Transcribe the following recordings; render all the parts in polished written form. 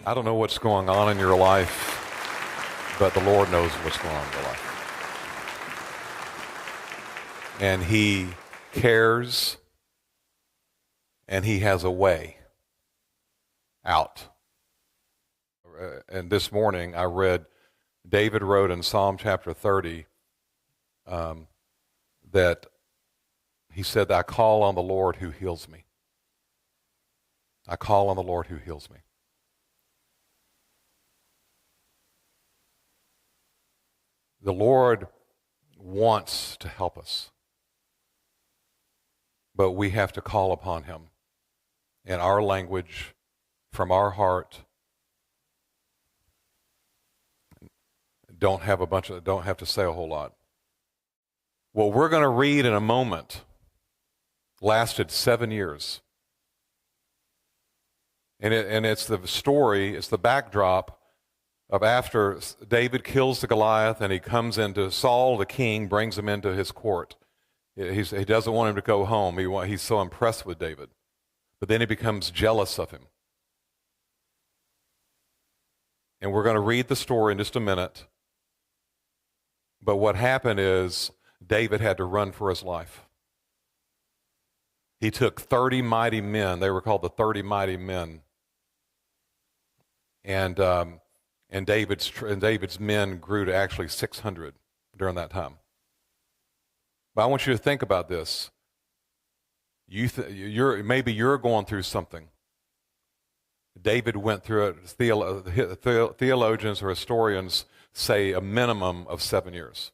I don't know what's going on in your life, but the Lord knows what's going on in your life. And He cares, and He has a way out. And this morning I read, David wrote in Psalm chapter 30 that he said, I call on the Lord who heals me. I call on the Lord who heals me. The Lord wants to help us, but we have to call upon Him in our language, from our heart. Don't have to say a whole lot. What we're going to read in a moment lasted 7 years. And it's the story, it's the backdrop of after David kills the Goliath and he comes into Saul, the king, brings him into his court. He doesn't want him to go home. He's so impressed with David. But then he becomes jealous of him. And we're going to read the story in just a minute. But what happened is David had to run for his life. He took 30 mighty men. They were called the 30 mighty men. And David's men grew to actually 600 during that time. But I want you to think about this. Maybe you're going through something. David went through it. Theologians or historians say a minimum of 7 years.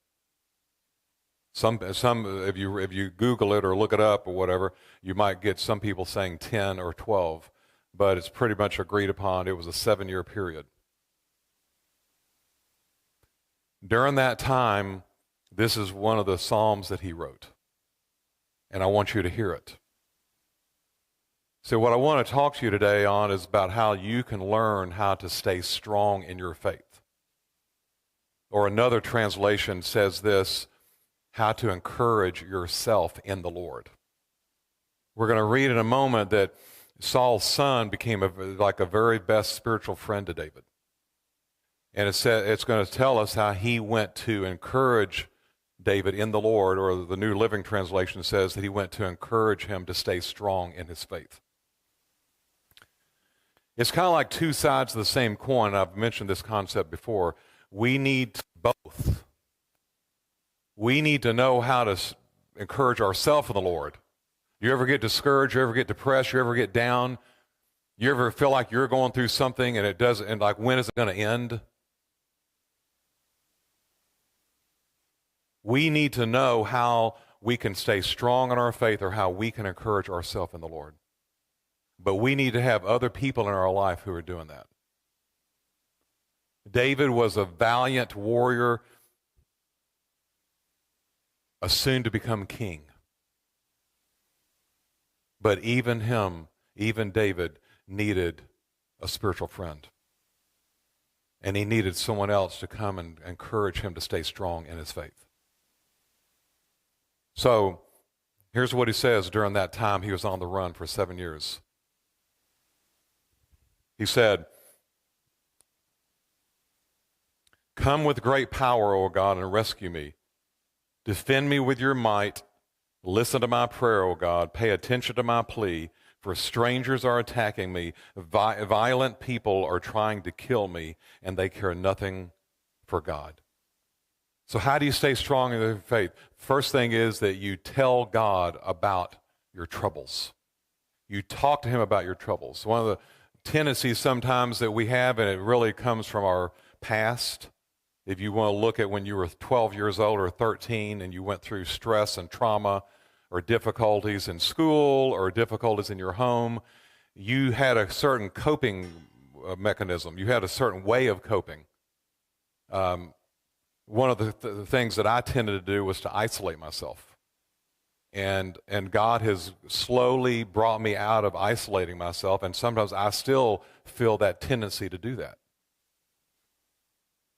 Some if you Google it or look it up or whatever, you might get some people saying 10 or 12, but it's pretty much agreed upon. It was a 7-year period. During that time, this is one of the Psalms that he wrote, and I want you to hear it. So what I want to talk to you today on is about how you can learn how to stay strong in your faith. Or another translation says this, how to encourage yourself in the Lord. We're going to read in a moment that Saul's son became like a very best spiritual friend to David. And it's going to tell us how he went to encourage David in the Lord, or the New Living Translation says that he went to encourage him to stay strong in his faith. It's kind of like two sides of the same coin. I've mentioned this concept before. We need both. We need to know how to encourage ourselves in the Lord. You ever get discouraged? You ever get depressed? You ever get down? You ever feel like you're going through something and it doesn't, and like, when is it going to end? We need to know how we can stay strong in our faith, or how we can encourage ourselves in the Lord. But we need to have other people in our life who are doing that. David was a valiant warrior, a soon to become king. But even David needed a spiritual friend. And he needed someone else to come and encourage him to stay strong in his faith. So, here's what he says during that time he was on the run for 7 years. He said, "Come with great power, O God, and rescue me. Defend me with your might. Listen to my prayer, O God. Pay attention to my plea, for strangers are attacking me. Violent people are trying to kill me, and they care nothing for God." So how do you stay strong in your faith? First thing is that you tell God about your troubles. You talk to Him about your troubles. One of the tendencies sometimes that we have, and it really comes from our past. If you want to look at when you were 12 years old or 13 and you went through stress and trauma or difficulties in school or difficulties in your home, you had a certain coping mechanism. You had a certain way of coping. One of the things that I tended to do was to isolate myself. And God has slowly brought me out of isolating myself, and sometimes I still feel that tendency to do that.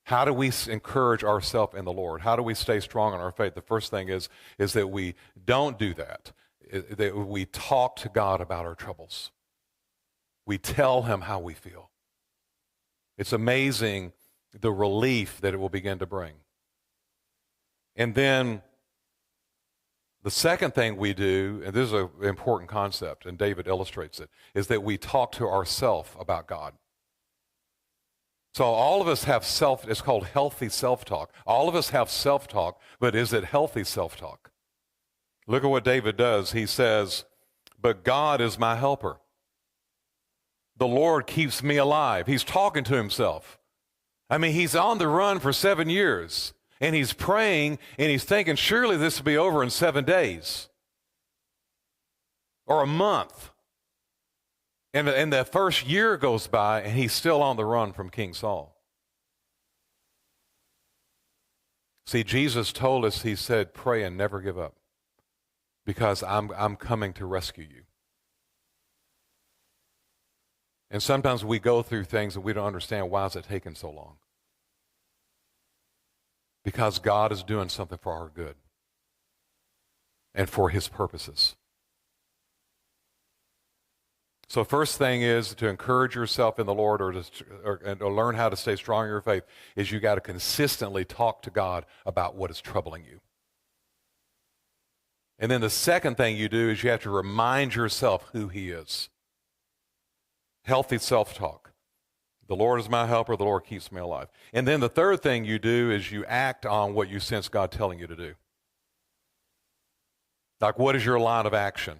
How do we encourage ourselves in the Lord? How do we stay strong in our faith? The first thing is that we don't do that, that we talk to God about our troubles. We tell Him how we feel. It's amazing the relief that it will begin to bring. And then the second thing we do, and this is an important concept, and David illustrates it, is that we talk to ourselves about God. So all of us have it's called healthy self-talk. All of us have self-talk, but is it healthy self-talk? Look at what David does. He says, but God is my helper. The Lord keeps me alive. He's talking to himself. I mean, he's on the run for 7 years, and he's praying, and he's thinking, surely this will be over in 7 days or a month. And the first year goes by, and he's still on the run from King Saul. See, Jesus told us, he said, pray and never give up, because I'm coming to rescue you. And sometimes we go through things that we don't understand. Why is it taking so long? Because God is doing something for our good and for his purposes. So first thing is to encourage yourself in the Lord, and to learn how to stay strong in your faith, is you got to consistently talk to God about what is troubling you. And then the second thing you do is you have to remind yourself who he is. Healthy self-talk. The Lord is my helper. The Lord keeps me alive. And then the third thing you do is you act on what you sense God telling you to do. Like, what is your line of action?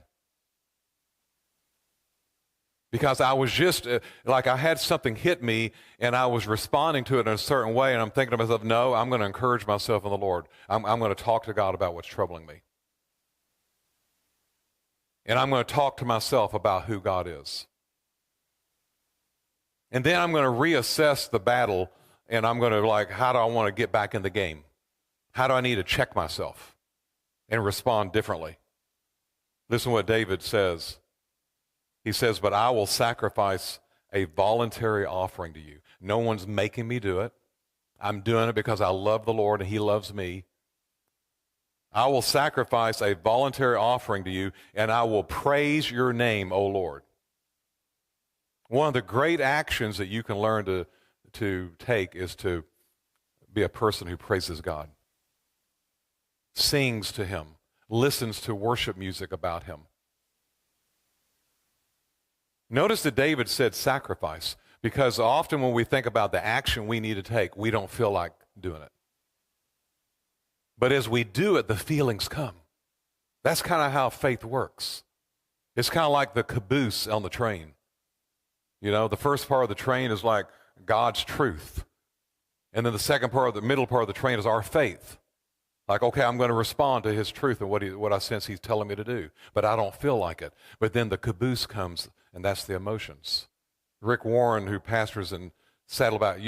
Because I was just, like I had something hit me, and I was responding to it in a certain way, and I'm thinking to myself, no, I'm going to encourage myself in the Lord. I'm going to talk to God about what's troubling me. And I'm going to talk to myself about who God is. And then I'm going to reassess the battle, and I'm going to, how do I want to get back in the game? How do I need to check myself and respond differently? Listen to what David says. He says, but I will sacrifice a voluntary offering to you. No one's making me do it. I'm doing it because I love the Lord and he loves me. I will sacrifice a voluntary offering to you, and I will praise your name, O Lord. One of the great actions that you can learn to take is to be a person who praises God, sings to him, listens to worship music about him. Notice that David said sacrifice, because often when we think about the action we need to take, we don't feel like doing it. But as we do it, the feelings come. That's kind of how faith works. It's kind of like the caboose on the train. You know, the first part of the train is like God's truth. And then the second part, the middle part of the train is our faith. Like, okay, I'm going to respond to his truth and what I sense he's telling me to do. But I don't feel like it. But then the caboose comes, and that's the emotions. Rick Warren, who pastors in Saddleback,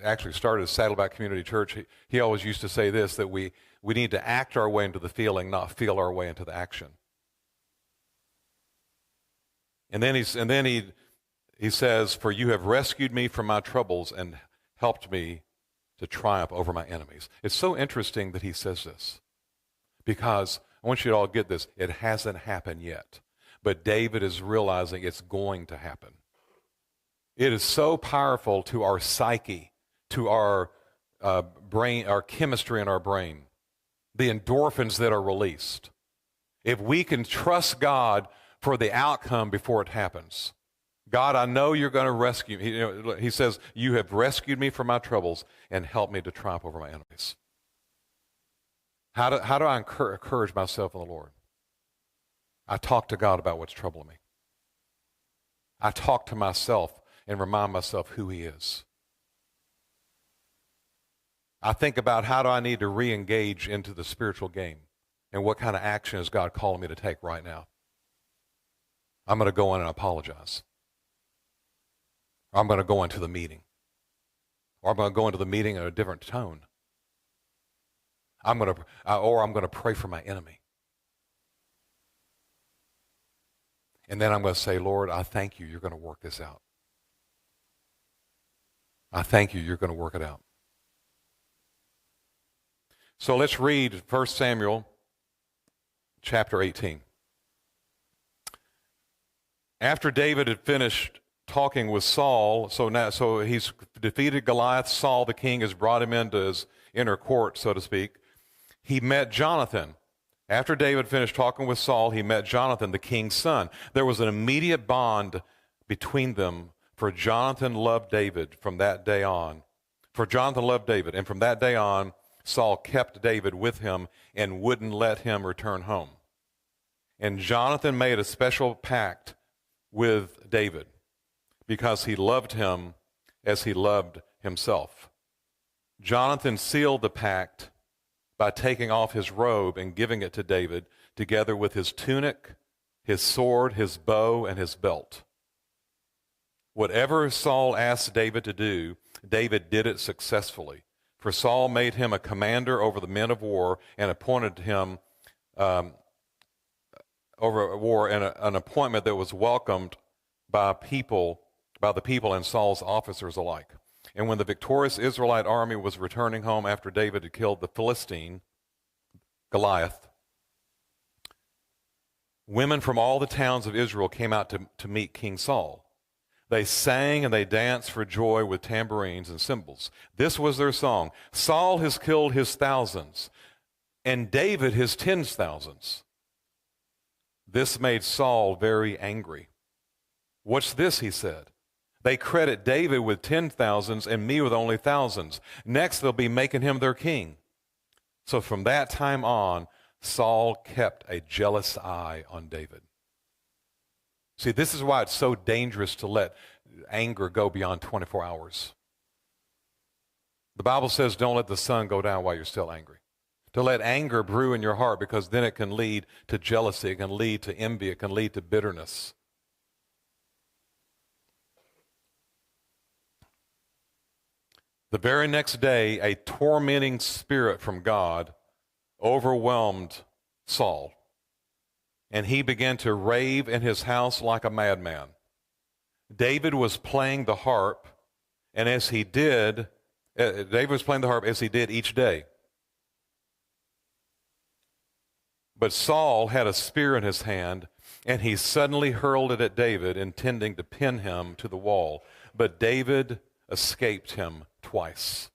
actually started Saddleback Community Church. He always used to say this, that we need to act our way into the feeling, not feel our way into the action. And then he says, for you have rescued me from my troubles and helped me to triumph over my enemies. It's so interesting that he says this, because I want you to all get this. It hasn't happened yet, but David is realizing it's going to happen. It is so powerful to our psyche, to our brain, our chemistry in our brain, the endorphins that are released. If we can trust God for the outcome before it happens. God, I know you're going to rescue me. He says, you have rescued me from my troubles and helped me to triumph over my enemies. How do I encourage myself in the Lord? I talk to God about what's troubling me. I talk to myself and remind myself who he is. I think about how do I need to re-engage into the spiritual game, and what kind of action is God calling me to take right now? I'm going to go in and apologize. I'm going to go into the meeting. Or I'm going to go into the meeting in a different tone. I'm going to pray for my enemy. And then I'm going to say, Lord, I thank you. You're going to work this out. I thank you. You're going to work it out. So let's read 1 Samuel chapter 18. After David had finished talking with Saul. So he's defeated Goliath. Saul, the king, has brought him into his inner court, so to speak. He met Jonathan. After David finished talking with Saul, he met Jonathan, the king's son. There was an immediate bond between them, for Jonathan loved David from that day on. For Jonathan loved David, and from that day on, Saul kept David with him and wouldn't let him return home. And Jonathan made a special pact with David because he loved him as he loved himself. Jonathan sealed the pact by taking off his robe and giving it to David, together with his tunic, his sword, his bow, and his belt. Whatever Saul asked David to do, David did it successfully. For Saul made him a commander over the men of war and appointed him over war, and an appointment that was welcomed by the people and Saul's officers alike. And when the victorious Israelite army was returning home after David had killed the Philistine, Goliath, women from all the towns of Israel came out to meet King Saul. They sang and they danced for joy with tambourines and cymbals. This was their song: Saul has killed his thousands, and David his tens thousands. This made Saul very angry. What's this, he said. They credit David with 10,000s and me with only thousands. Next, they'll be making him their king. So from that time on, Saul kept a jealous eye on David. See, this is why it's so dangerous to let anger go beyond 24 hours. The Bible says don't let the sun go down while you're still angry. To let anger brew in your heart, because then it can lead to jealousy, it can lead to envy, it can lead to bitterness. The very next day, a tormenting spirit from God overwhelmed Saul, and he began to rave in his house like a madman. David was playing the harp, and David was playing the harp as he did each day. But Saul had a spear in his hand, and he suddenly hurled it at David, intending to pin him to the wall. But David escaped him twice.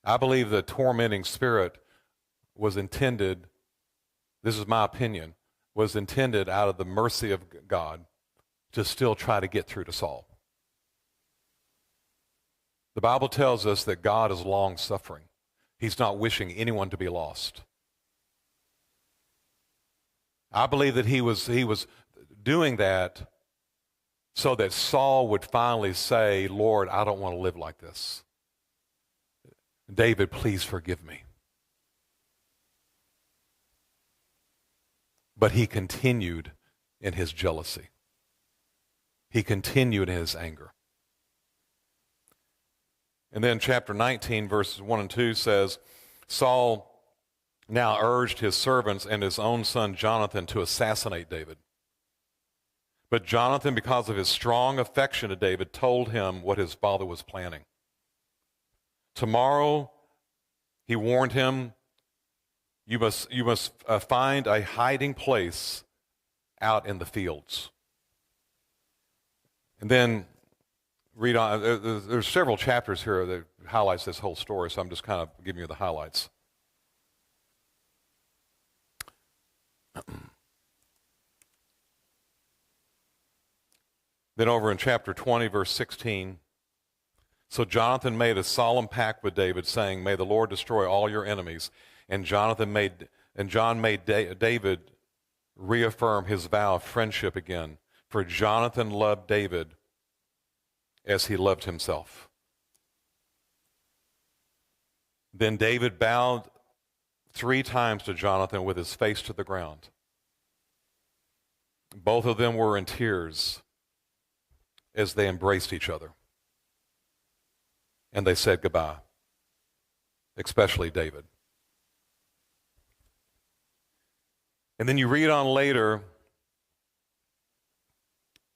I believe the tormenting spirit was intended, this is my opinion, was intended out of the mercy of God to still try to get through to Saul. The Bible tells us that God is long-suffering. He's not wishing anyone to be lost. I believe that he was doing that so that Saul would finally say, Lord, I don't want to live like this. David, please forgive me. But he continued in his jealousy. He continued in his anger. And then chapter 19, verses 1 and 2 says, Saul now urged his servants and his own son Jonathan to assassinate David. But Jonathan, because of his strong affection to David, told him what his father was planning. Tomorrow, he warned him, you must find a hiding place out in the fields. And then read on. There's several chapters here that highlights this whole story, so I'm just kind of giving you the highlights. Then over in chapter 20, verse 16, so Jonathan made a solemn pact with David, saying, may the Lord destroy all your enemies. And John made David reaffirm his vow of friendship again, for Jonathan loved David as he loved himself. Then David bowed 3 times to Jonathan with his face to the ground. Both of them were in tears as they embraced each other. And they said goodbye, especially David. And then you read on later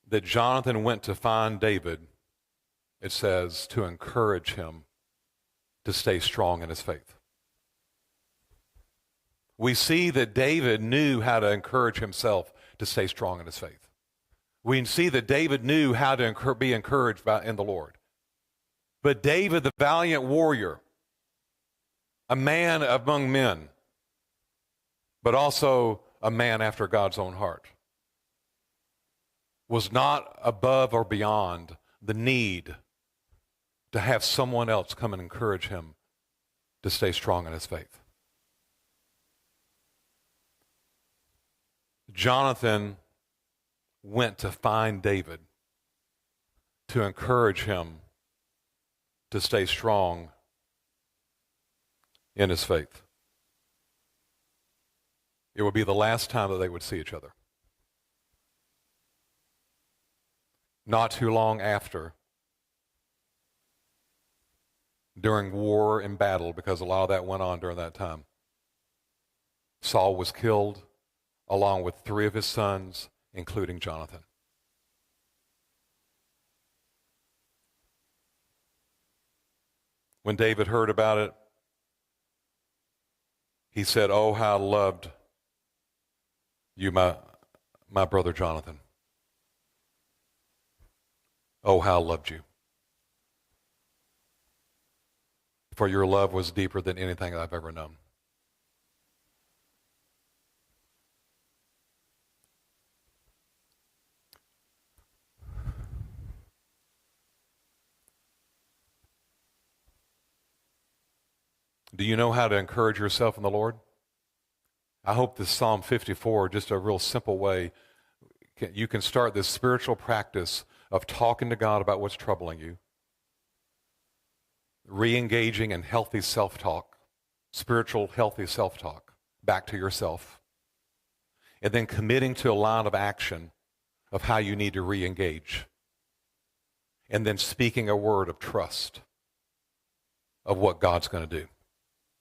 that Jonathan went to find David, it says, to encourage him to stay strong in his faith. we see that David knew how to encourage himself to stay strong in his faith. We see that David knew how to be encouraged in the Lord. But David, the valiant warrior, a man among men, but also a man after God's own heart, was not above or beyond the need to have someone else come and encourage him to stay strong in his faith. Jonathan went to find David to encourage him to stay strong in his faith. It would be the last time that they would see each other. Not too long after, during war and battle, because a lot of that went on during that time, Saul was killed along with 3 of his sons, including Jonathan. When David heard about it, he said, "Oh, how I loved you, my brother Jonathan. Oh, how I loved you. For your love was deeper than anything I've ever known." Do you know how to encourage yourself in the Lord? I hope this Psalm 54, just a real simple way, you can start this spiritual practice of talking to God about what's troubling you, re-engaging in healthy self-talk, spiritual healthy self-talk, back to yourself, and then committing to a line of action of how you need to re-engage, and then speaking a word of trust of what God's going to do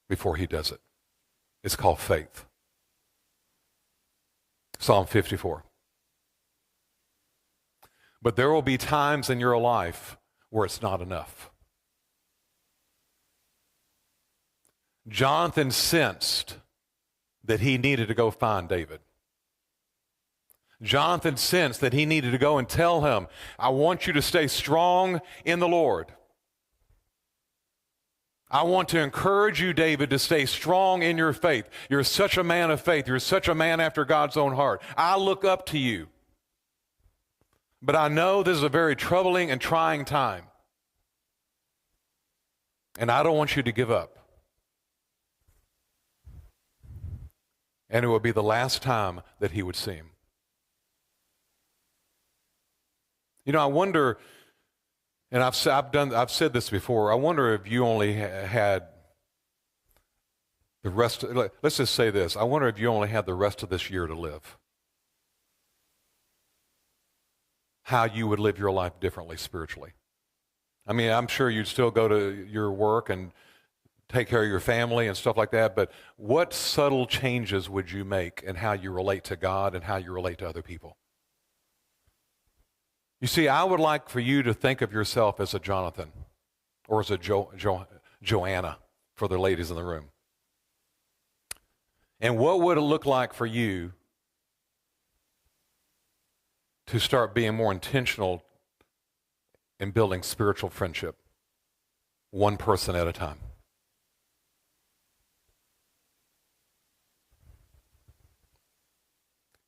before he does it. It's called faith. Psalm 54. But there will be times in your life where it's not enough. Jonathan sensed that he needed to go find David. Jonathan sensed that he needed to go and tell him, "I want you to stay strong in the Lord. I want to encourage you, David, to stay strong in your faith. You're such a man of faith. You're such a man after God's own heart. I look up to you. But I know this is a very troubling and trying time. And I don't want you to give up." And it would be the last time that he would see him. You know, I wonder, and I've said this before, I wonder if you only had the rest, let's just say this, I wonder if you only had the rest of this year to live. How you would live your life differently spiritually. I mean, I'm sure you'd still go to your work and take care of your family and stuff like that, but what subtle changes would you make in how you relate to God and how you relate to other people? You see, I would like for you to think of yourself as a Jonathan or as a Joanna for the ladies in the room. And what would it look like for you to start being more intentional in building spiritual friendship, one person at a time?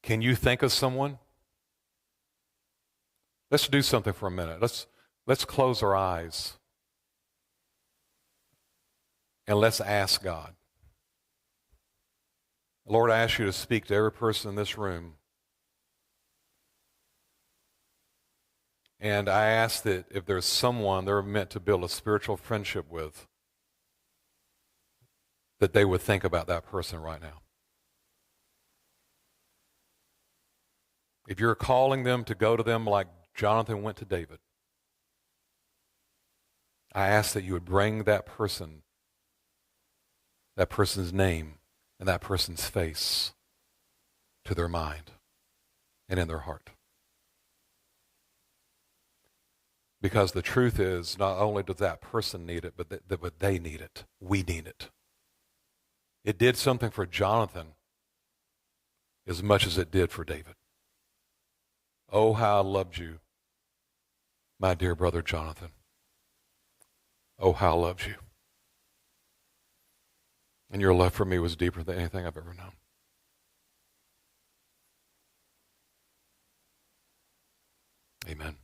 Can you think of someone? Let's do something for a minute. Let's close our eyes and let's ask God. Lord, I ask you to speak to every person in this room. And I ask that if there's someone they're meant to build a spiritual friendship with, that they would think about that person right now. If you're calling them to go to them like Jonathan went to David, I ask that you would bring that person, that person's name, and that person's face to their mind and in their heart. Because the truth is, not only does that person need it, but they need it. We need it. It did something for Jonathan as much as it did for David. Oh, how I loved you, my dear brother Jonathan. Oh, how I loved you. And your love for me was deeper than anything I've ever known. Amen.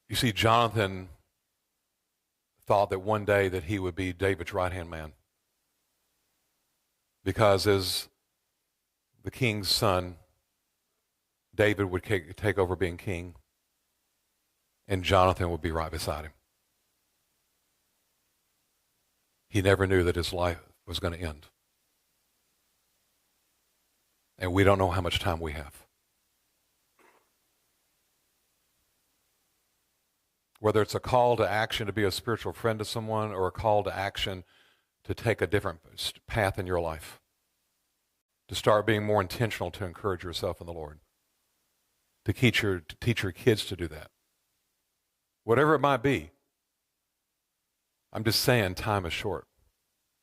You see, Jonathan thought that one day that he would be David's right-hand man. Because as the king's son, David would take over being king, and Jonathan would be right beside him. He never knew that his life was going to end. And we don't know how much time we have. Whether it's a call to action to be a spiritual friend to someone or a call to action to take a different path in your life, to start being more intentional to encourage yourself in the Lord, to teach your kids to do that. Whatever it might be, I'm just saying time is short,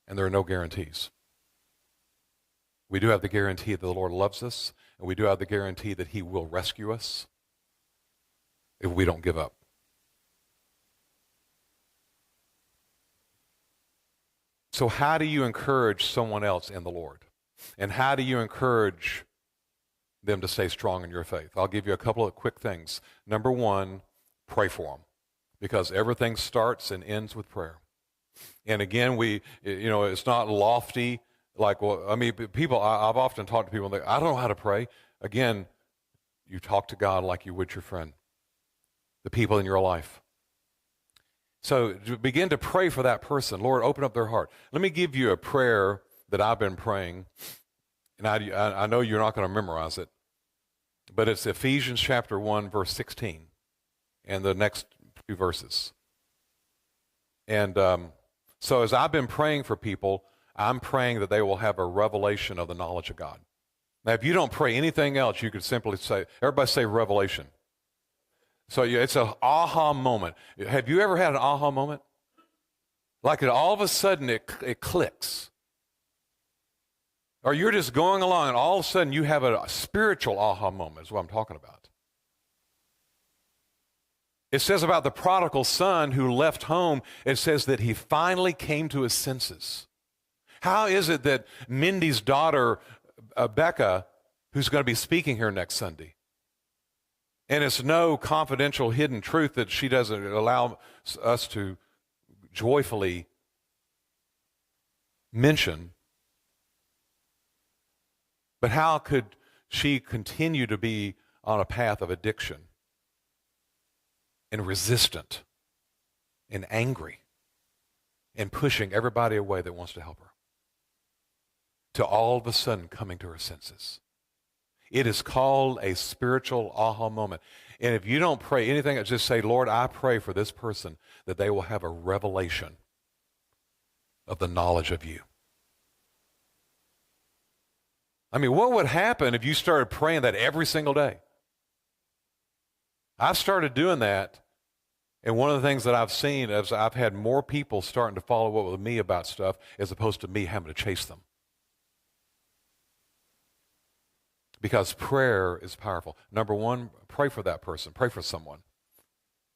and there are no guarantees. We do have the guarantee that the Lord loves us, and we do have the guarantee that He will rescue us if we don't give up. So how do you encourage someone else in the Lord? And how do you encourage them to stay strong in your faith? I'll give you a couple of quick things. Number one, pray for them, because everything starts and ends with prayer. And again, it's not lofty. Like, well, I mean, people, I've often talked to people, and I don't know how to pray. Again, you talk to God like you would your friend, the people in your life. So begin to pray for that person. Lord, open up their heart. Let me give you a prayer that I've been praying, and I know you're not going to memorize it, but it's Ephesians chapter 1, verse 16, and the next few verses. And so as I've been praying for people, I'm praying that they will have a revelation of the knowledge of God. Now, if you don't pray anything else, you could simply say, everybody say revelation. So it's an aha moment. Have you ever had an aha moment? Like all of a sudden it clicks. Or you're just going along and all of a sudden you have a spiritual aha moment is what I'm talking about. It says about the prodigal son who left home, it says that he finally came to his senses. How is it that Mindy's daughter, Becca, who's going to be speaking here next Sunday, and it's no confidential hidden truth that she doesn't allow us to joyfully mention, but how could she continue to be on a path of addiction and resistant and angry and pushing everybody away that wants to help her, to all of a sudden coming to her senses? It is called a spiritual aha moment. And if you don't pray anything, just say, Lord, I pray for this person that they will have a revelation of the knowledge of you. I mean, what would happen if you started praying that every single day? I've started doing that, and one of the things that I've seen is I've had more people starting to follow up with me about stuff as opposed to me having to chase them. Because prayer is powerful. Number one, pray for that person. Pray for someone.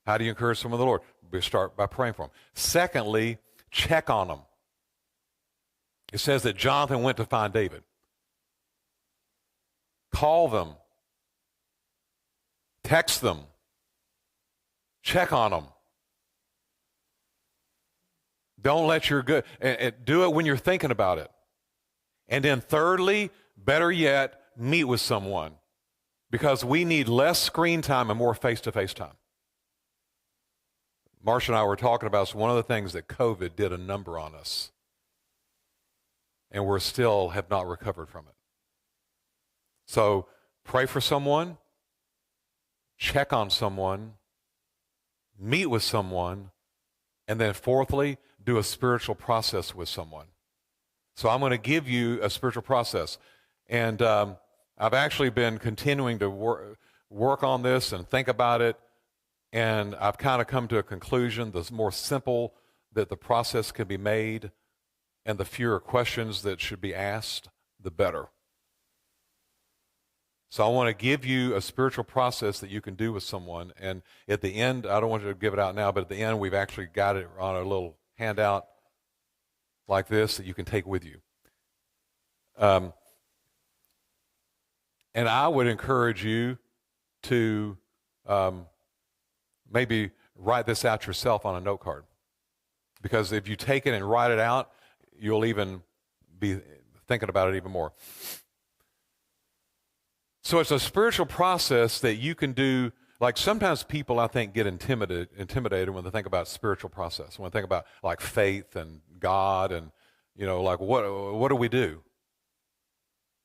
How do you encourage someone in the Lord? We start by praying for them. Secondly, check on them. It says that Jonathan went to find David. Call them. Text them. Check on them. Don't let your good, and do it when you're thinking about it. And then thirdly, better yet, meet with someone, because we need less screen time and more face-to-face time. Marcia and I were talking about one of the things that COVID did a number on us, and we're still have not recovered from it. So pray for someone, check on someone, meet with someone, and then fourthly, do a spiritual process with someone. So I'm going to give you a spiritual process. And I've actually been continuing to work on this and think about it, and I've kind of come to a conclusion: the more simple that the process can be made and the fewer questions that should be asked, the better. So I want to give you a spiritual process that you can do with someone. And at the end, I don't want you to give it out now, but at the end, we've actually got it on a little handout like this that you can take with you. And I would encourage you to maybe write this out yourself on a note card. Because if you take it and write it out, you'll even be thinking about it even more. So it's a spiritual process that you can do. Like sometimes people, I think, get intimidated when they think about spiritual process, when they think about like faith and God and, like what do we do?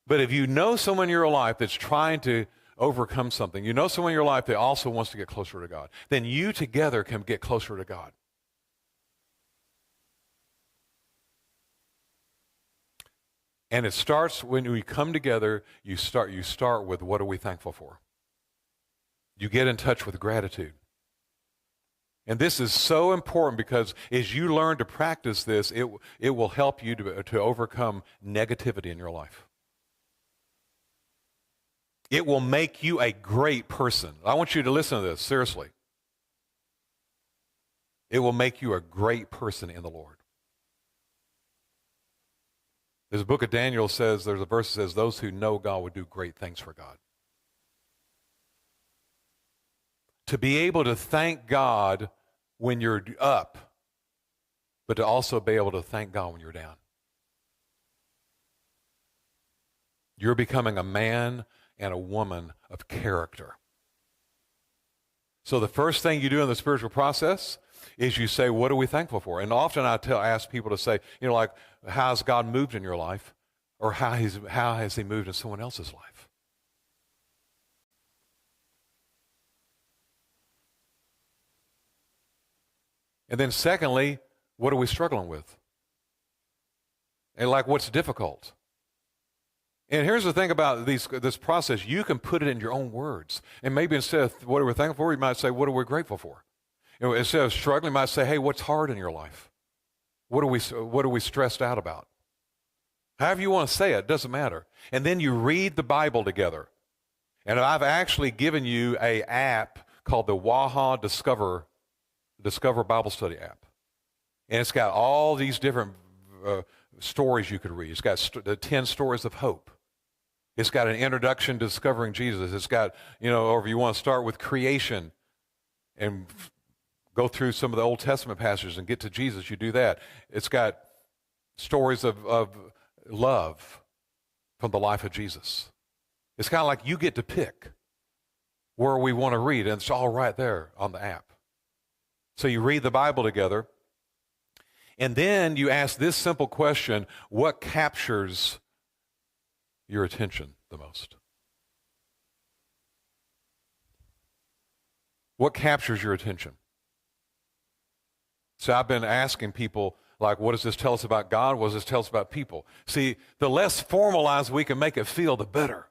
But if you know someone in your life that's trying to overcome something, you know someone in your life that also wants to get closer to God, then you together can get closer to God. And it starts when we come together, you start with what are we thankful for? You get in touch with gratitude. And this is so important because as you learn to practice this, it will help you to overcome negativity in your life. It will make you a great person. I want you to listen to this, seriously. It will make you a great person in the Lord. As the book of Daniel says, there's a verse that says, those who know God would do great things for God. To be able to thank God when you're up, but to also be able to thank God when you're down. You're becoming a man and a woman of character. So the first thing you do in the spiritual process is you say, what are we thankful for? And often I ask people to say, like, how's God moved in your life? Or how has he moved in someone else's life? And then secondly, what are we struggling with? And like, what's difficult? And here's the thing about this process. You can put it in your own words. And maybe instead of what are we thankful for, you might say, what are we grateful for? Instead of struggling, you might say, hey, what's hard in your life? What are we stressed out about? However you want to say it, doesn't matter. And then you read the Bible together. And I've actually given you an app called the Waha Discover Bible Study app. And it's got all these different stories you could read. It's got the 10 stories of hope. It's got an introduction to discovering Jesus. It's got, or if you want to start with creation and go through some of the Old Testament passages and get to Jesus, you do that. It's got stories of love from the life of Jesus. It's kind of like you get to pick where we want to read, and it's all right there on the app. So you read the Bible together, and then you ask this simple question: what captures your attention the most? What captures your attention? So I've been asking people, like, what does this tell us about God? What does this tell us about people? See, the less formalized we can make it feel, the better.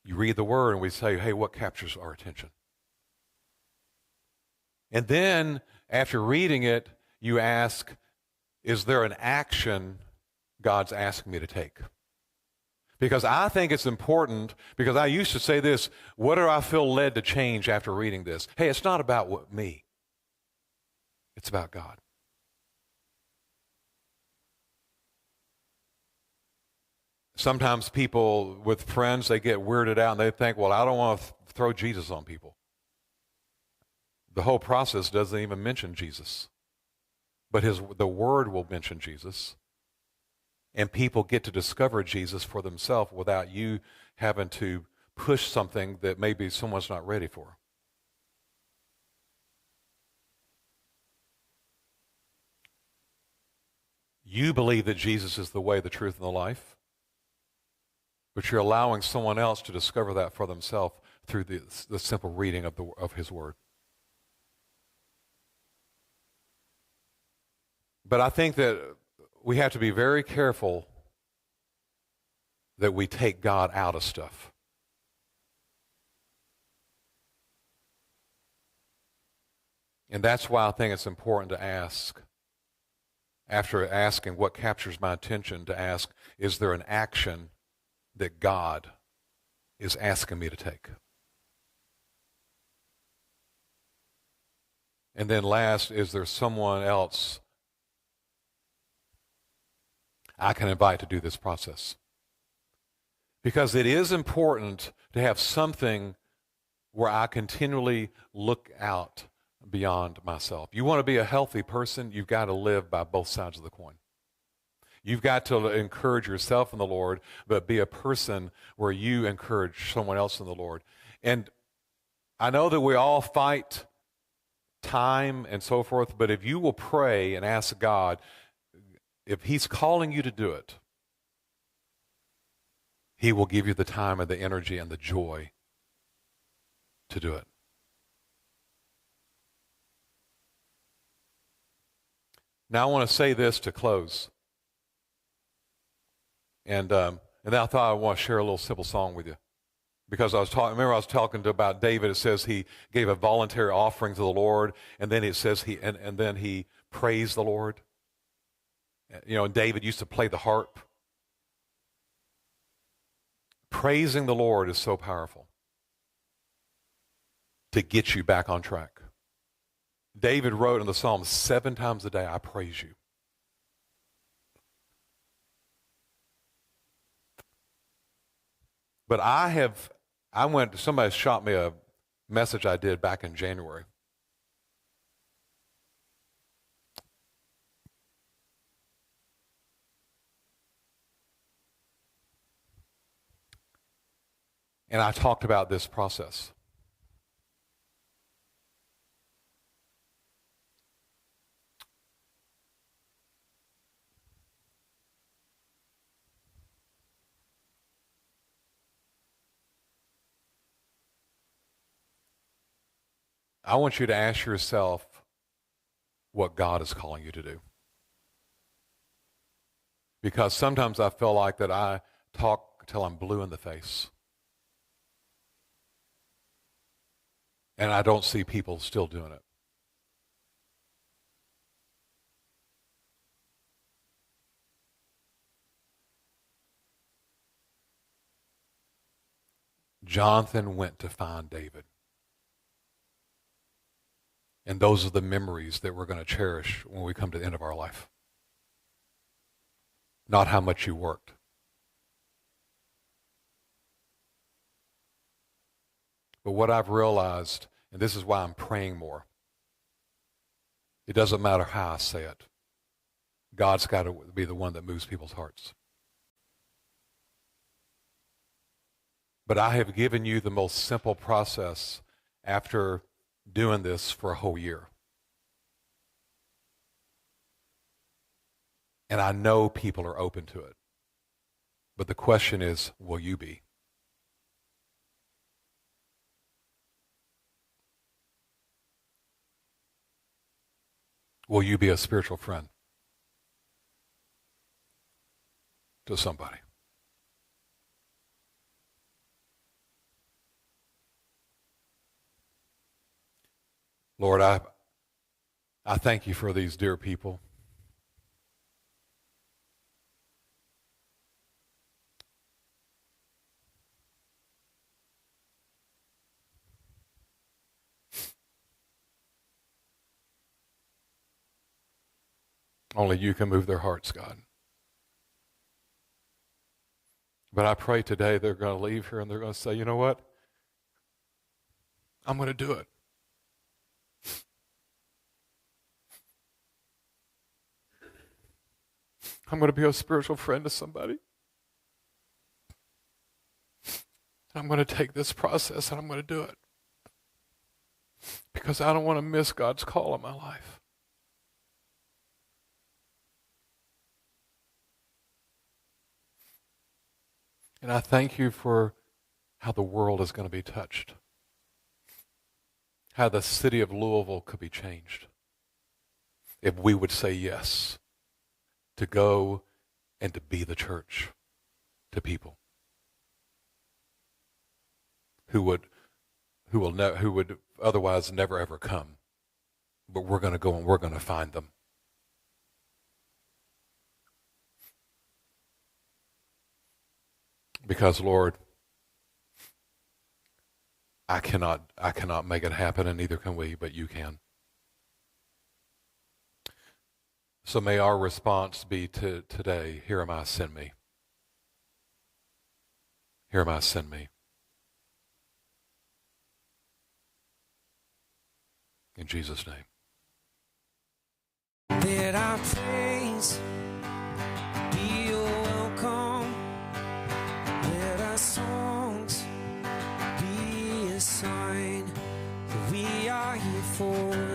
You read the Word and we say, hey, what captures our attention? And then, after reading it, you ask, is there an action God's asking me to take? Because I think it's important, because I used to say this, what do I feel led to change after reading this? Hey, it's not about me. It's about God. Sometimes people with friends, they get weirded out and they think, well, I don't want to throw Jesus on people. The whole process doesn't even mention Jesus. But the Word will mention Jesus. And people get to discover Jesus for themselves without you having to push something that maybe someone's not ready for. You believe that Jesus is the way, the truth, and the life, but you're allowing someone else to discover that for themselves through the simple reading of His Word. But I think that we have to be very careful that we take God out of stuff. And that's why I think it's important to ask, after asking what captures my attention, to ask, is there an action that God is asking me to take? And then last, is there someone else I can invite to do this process? Because it is important to have something where I continually look out beyond myself. You want to be a healthy person, you've got to live by both sides of the coin. You've got to encourage yourself in the Lord, but be a person where you encourage someone else in the Lord. And I know that we all fight time and so forth, but if you will pray and ask God, if He's calling you to do it, He will give you the time and the energy and the joy to do it. Now I want to say this to close. And then I thought I want to share a little simple song with you. Because I was talking about David. It says he gave a voluntary offering to the Lord, and then it says and then he praised the Lord. You know, and David used to play the harp. Praising the Lord is so powerful to get you back on track. David wrote in the Psalms 7 times a day, I praise you. But somebody shot me a message I did back in January. And I talked about this process. I want you to ask yourself what God is calling you to do. Because sometimes I feel like that I talk till I'm blue in the face. And I don't see people still doing it. Jonathan went to find David. And those are the memories that we're going to cherish when we come to the end of our life. Not how much you worked. But what I've realized, and this is why I'm praying more, it doesn't matter how I say it. God's got to be the one that moves people's hearts. But I have given you the most simple process after doing this for a whole year. And I know people are open to it. But the question is, will you be? Will you be a spiritual friend to somebody? Lord, I thank you for these dear people. Only you can move their hearts, God. But I pray today they're going to leave here and they're going to say, you know what? I'm going to do it. I'm going to be a spiritual friend to somebody. I'm going to take this process and I'm going to do it. Because I don't want to miss God's call in my life. And I thank you for how the world is going to be touched. How the city of Louisville could be changed if we would say yes to go and to be the church to people who would otherwise never ever come. But we're going to go and we're going to find them. Because, Lord, I cannot make it happen, and neither can we, but you can. So may our response be to today, here am I, send me. Here am I, send me. In Jesus' name. Let our praise be your welcome. Let our songs be a sign that we are here for